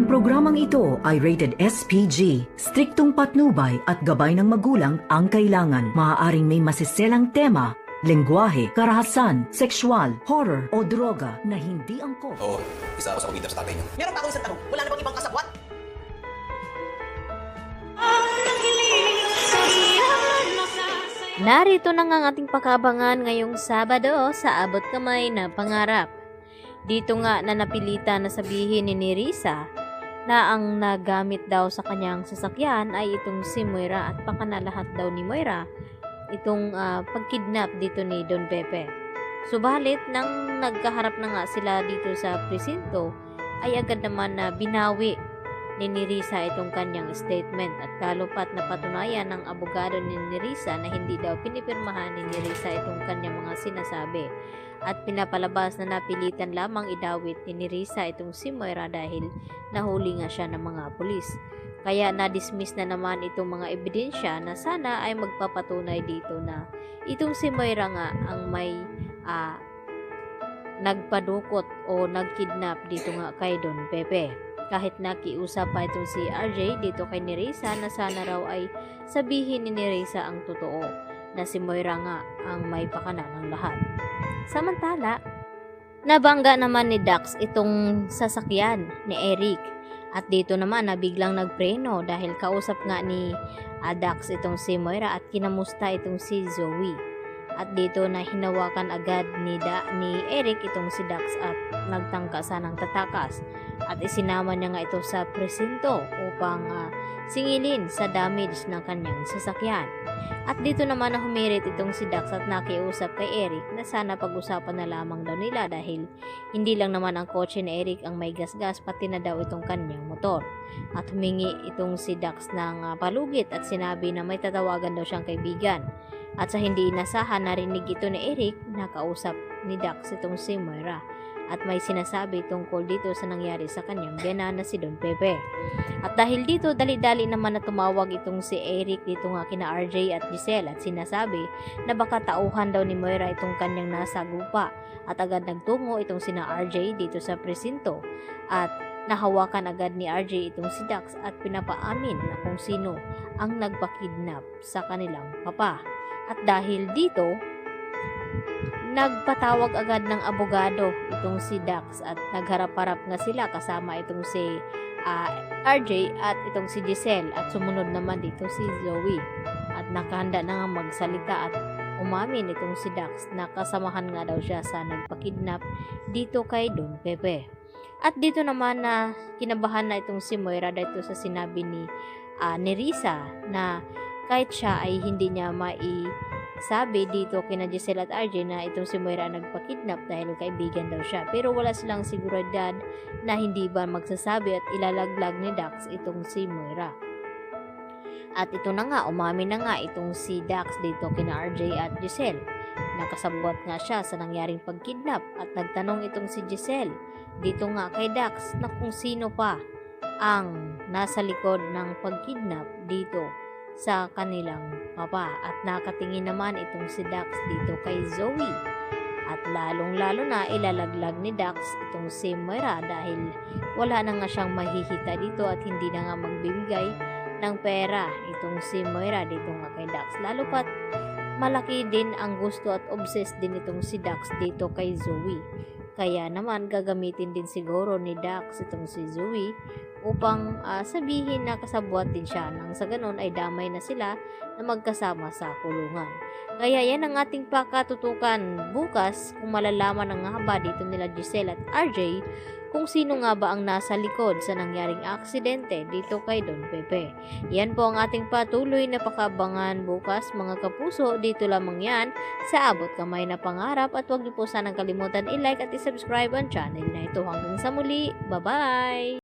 Ang programang ito ay rated SPG. Striktong patnubay at gabay ng magulang ang kailangan. Maaaring may masiselang tema, lengguwahe, karahasan, sexual, horror o droga na hindi angkop. Oo, isa ako sa pagkita sa tatay niyo. Meron pa akong isang tanong. Wala na bang ibang kasabwat? Narito na nga ang ating pakabangan ngayong Sabado sa Abot Kamay na Pangarap. Dito nga na napilitan na sabihin ni Nerissa na ang nagamit daw sa kanyang sasakyan ay itong si Moira at pakanalahat daw ni Moira itong pagkidnap dito ni Don Pepe. Subalit nang nagkaharap na nga sila dito sa presinto ay agad naman na binawi ni Nerissa itong kanyang statement at lalo pat napatunayan ng abogado ni Nerissa na hindi daw pinipirmahan ni Nerissa itong kanyang mga sinasabi at pinapalabas na napilitan lamang idawit ni Nerissa itong si Moira dahil nahuli nga siya ng mga pulis. Kaya na-dismiss na naman itong mga ebidensya na sana ay magpapatunay dito na itong si Moira nga ang may nagpadukot o nagkidnap dito nga kay Don Pepe. Kahit nakiusap pa itong si RJ dito kay Nerissa na sana raw ay sabihin ni Nerissa ang totoo na si Moira nga ang may pakana ng lahat. Samantala, nabangga naman ni Dax itong sasakyan ni Eric at dito naman na biglang nagpreno dahil kausap nga ni Dax itong si Moira at kinamusta itong si Zoe. At dito na hinawakan agad ni Eric itong si Dax at nagtangka sanang tatakas at isinama niya nga ito sa presinto upang singilin sa damage ng kanyang sasakyan. At dito naman na humirit itong si Dax at nakiusap kay Eric na sana pag-usapan na lamang daw nila dahil hindi lang naman ang kotse ni Eric ang may gasgas pati na daw itong kanyang motor. At humingi itong si Dax ng palugit at sinabi na may tatawagan daw siyang kaibigan. At sa hindi inasahan narinig ito ni Eric na kausap ni Dax itong si Moira at may sinasabi tungkol dito sa nangyari sa kanyang biyanan na si Don Pepe. At dahil dito dali-dali naman na tumawag itong si Eric dito nga kina RJ at Giselle at sinasabi na baka tauhan daw ni Moira itong kanyang nasa gupa at agad nagtungo itong sina RJ dito sa presinto at nahawakan agad ni RJ itong si Dax at pinapaamin na kung sino ang nagpakidnap sa kanilang papa. At dahil dito, nagpatawag agad ng abogado itong si Dax at nagharap-harap nga sila kasama itong si RJ at itong si Giselle at sumunod naman dito si Zoe. At nakahanda na nga magsalita at umamin itong si Dax na kasamahan nga daw siya sa nagpakidnap dito kay Don Pepe. At dito naman na kinabahan na itong si Moira dito sa sinabi ni Nerissa na kahit siya ay hindi niya maisabi dito kina Giselle at RJ na itong si Moira nagpakidnap dahil kaibigan daw siya. Pero wala silang seguridad na hindi ba magsasabi at ilalaglag ni Dax itong si Moira. At ito na nga, umamin na nga itong si Dax dito kina RJ at Giselle. Nakasabwat nga siya sa nangyaring pagkidnap at nagtanong itong si Giselle dito nga kay Dax na kung sino pa ang nasa likod ng pagkidnap dito sa kanilang papa at nakatingin naman itong si Dax dito kay Zoe at lalong-lalo na ilalaglag ni Dax itong si Moira dahil wala na nga siyang mahihita dito at hindi na nga magbibigay ng pera itong si Moira dito nga kay Dax. Lalo pat malaki din ang gusto at obsessed din itong si Dax dito kay Zoe. Kaya naman gagamitin din siguro ni Dax itong si Zoe upang sabihin na kasabwat din siya nang sa ganon ay damay na sila na magkasama sa kulungan. Kaya yan ang ating pakatutukan bukas kung malalaman ng nga ba dito nila Giselle at RJ kung sino nga ba ang nasa likod sa nangyaring aksidente dito kay Don Pepe. Yan po ang ating patuloy na pakabangan bukas mga kapuso. Dito lamang yan sa Abot Kamay na Pangarap at huwag niyo po sanang kalimutan i-like at i-subscribe ang channel na ito. Hanggang sa muli, bye-bye!